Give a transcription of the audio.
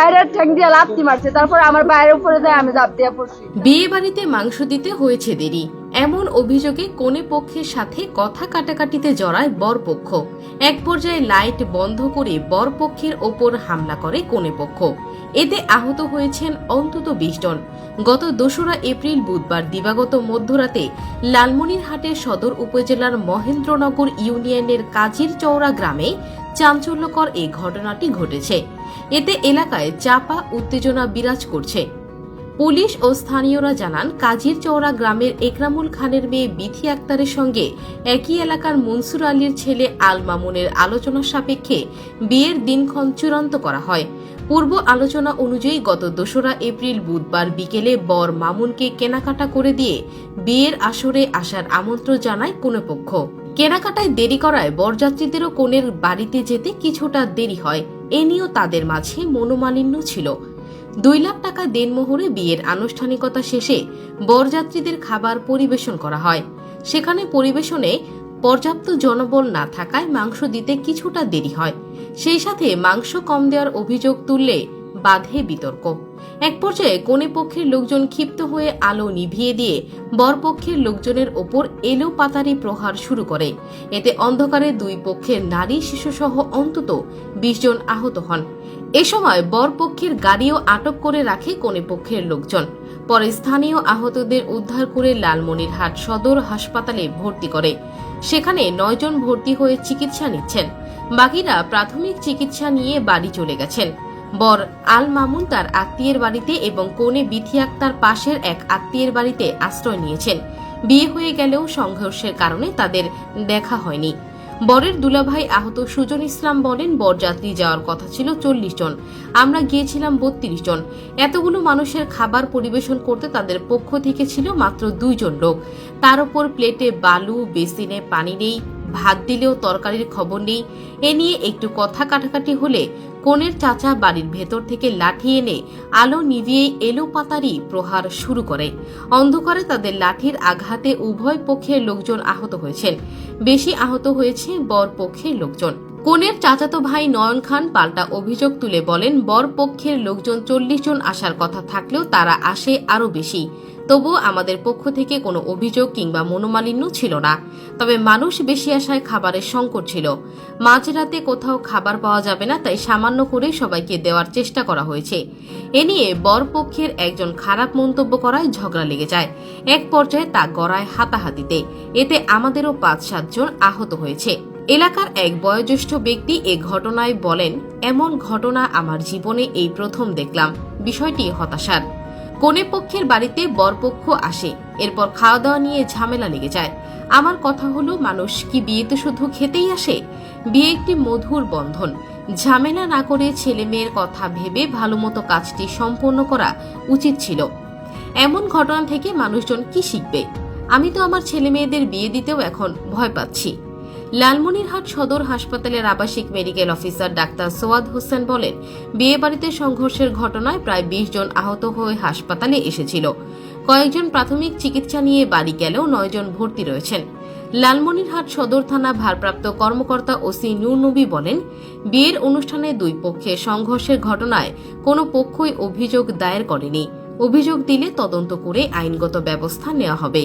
বাইরের ঠ্যাং দিয়ে লাথি মারছে, তারপর আমার বাইরের উপরে যায় আমি ঝাঁপ দিয়ে পড়ছি। বিয়ে বাড়িতে মাংস দিতে হয়েছে দেরি, এমন অভিযোগে কনে পক্ষের সাথে কথা কাটাকাটিতে জড়ায় বরপক্ষ। এক পর্যায়ে লাইট বন্ধ করে বরপক্ষের ওপর হামলা করে কনে পক্ষ। এতে আহত হয়েছেন অন্তত 20 জন। গত 2রা এপ্রিল বুধবার দিবাগত মধ্যরাতে লালমনিরহাটের সদর উপজেলার মহেন্দ্রনগর ইউনিয়নের কাজির চৌরা গ্রামে চাঞ্চল্যকর এই ঘটনাটি ঘটেছে। এতে এলাকায় চাপা উত্তেজনা বিরাজ করছে। পুলিশ ও স্থানীয়রা জানান, কাজির চৌরা গ্রামের একরামুল খানের মেয়ে বিথি আক্তারের সঙ্গে একই এলাকার মনসুর আলীর ছেলে আল মামুনের আলোচনা সাপেক্ষে বিয়ের দিনক্ষণ চূড়ান্ত করা হয়। পূর্ব আলোচনা অনুযায়ী গত 2রা এপ্রিল বুধবার বিকেলে বর মামুনকে কেনাকাটা করে দিয়ে বিয়ের আসরে আসার আমন্ত্রণ জানায় কনে পক্ষ। কেনাকাটায় দেরি করায় বরযাত্রীদেরও কনের বাড়িতে যেতে কিছুটা দেরি হয়। এ নিয়েও তাদের মাঝে মনোমালিন্য ছিল। 2 লাখ টাকা দেনমোহরে বিয়ের আনুষ্ঠানিকতা শেষে বরযাত্রীদের খাবার পরিবেশন করা হয়। সেখানে পরিবেশনে পর্যাপ্ত জনবল না থাকায় মাংস দিতে কিছুটা দেরি হয়। সেই সাথে মাংস কম দেওয়ার অভিযোগ তুললে বাধে বিতর্ক। এক পর্যায়ে কনে পক্ষের লোকজন ক্ষিপ্ত হয়ে আলো নিভিয়ে দিয়ে বরপক্ষের লোকজনের ওপর এলোপাতাড়ি প্রহার শুরু করে। এতে অন্ধকারে 2 পক্ষের নারী শিশুসহ অন্তত 20 জন আহত হন। এ সময় বরপক্ষের গাড়িও আটক করে রাখে কনে পক্ষের লোকজন। পরে স্থানীয় আহতদের উদ্ধার করে লালমনিরহাট সদর হাসপাতালে ভর্তি করে। সেখানে 9 জন ভর্তি হয়ে চিকিৎসা নিচ্ছেন। বাকিরা প্রাথমিক চিকিৎসা নিয়ে বাড়ি চলে গেছেন। বর আল মামুন তার আত্মীয়ের বাড়িতে এবং কনে বিথি আক্তার পাশের এক আত্মীয়ের বাড়িতে আশ্রয় নিয়েছেন। বিয়ে হয়ে গেলেও সংঘর্ষের কারণে তাদের দেখা হয়নি। বরের দুলাভাই আহত সুজন ইসলাম বলেন, বরযাত্রী যাওয়ার কথা ছিল 40 জন, আমরা গিয়েছিলাম 32 জন। এতগুলো মানুষের খাবার পরিবেশন করতে তাদের পক্ষ থেকে ছিল মাত্র 2 জন লোক। তার উপর প্লেটে বালু, বেসিনে পানি নেই, ভাত দিলেও তরকারির খবর নেই। এ নিয়ে একটু কথা কাটাকাটি হলে কনের চাচা বাড়ির ভেতর থেকে লাঠি এনে আলো নিভিয়ে এলোপাতাড়ি প্রহার শুরু করে। অন্ধকারে তাদের লাঠির আঘাতে উভয় পক্ষের লোকজন আহত হয়েছেন। বেশি আহত হয়েছে বর পক্ষের লোকজন। কনের চাচাতো ভাই নয়ন খান পাল্টা অভিযোগ তুলে বলেন, বর পক্ষের লোকজন 40 জন আসার কথা থাকলেও তারা আসে আরো বেশি। তবুও আমাদের পক্ষ থেকে কোনো অভিযোগ কিংবা মনোমালিন্য ছিল না। তবে মানুষ বেশি আসায় খাবারের সংকট ছিল। মাঝরাতে কোথাও খাবার পাওয়া যাবে না, তাই সামান্য করে সবাইকে দেওয়ার চেষ্টা করা হয়েছে। এ নিয়ে বর পক্ষের একজন খারাপ মন্তব্য করায় ঝগড়া লেগে যায়। এক পর্যায়ে তা গড়ায় হাতাহাতিতে। এতে আমাদেরও 5-7 জন আহত হয়েছে। এলাকার এক বয়োজ্যেষ্ঠ ব্যক্তি এ ঘটনায় বলেন, এমন ঘটনা আমার জীবনে এই প্রথম দেখলাম। বিষয়টি হতাশার। কনে পক্ষের বাড়িতে বরপক্ষ আসে, এরপর খাওয়া দাওয়া নিয়ে ঝামেলা লেগে যায়। আমার কথা হলো, মানুষ কি বিয়েতে শুধু খেতেই আসে? বিয়ে একটি মধুর বন্ধন। ঝামেলা না করে ছেলে মেয়ের কথা ভেবে ভালোমতো কাজটি সম্পন্ন করা উচিত ছিল। এমন ঘটনা থেকে মানুষজন কি শিখবে? আমি তো আমার ছেলে মেয়েদের বিয়ে দিতেও এখন ভয় পাচ্ছি। লালমনিরহাট সদর হাসপাতালের আবাসিক মেডিকেল অফিসার ডাক্তার সোয়াদ হোসেন বলেন, বিয়ে বাড়িতে সংঘর্ষের ঘটনায় প্রায় 20 জন আহত হয়ে হাসপাতালে এসেছিল। কয়েকজন প্রাথমিক চিকিৎসা নিয়ে বাড়ি গেলেও 9 জন ভর্তি রয়েছেন। লালমনিরহাট সদর থানা ভারপ্রাপ্ত কর্মকর্তা ওসি নূর নবী বলেন, বিয়ের অনুষ্ঠানে 2 পক্ষের সংঘর্ষের ঘটনায় কোনো পক্ষই অভিযোগ দায়ের করেনি। অভিযোগ দিলে তদন্ত করে আইনগত ব্যবস্থা নেওয়া হবে।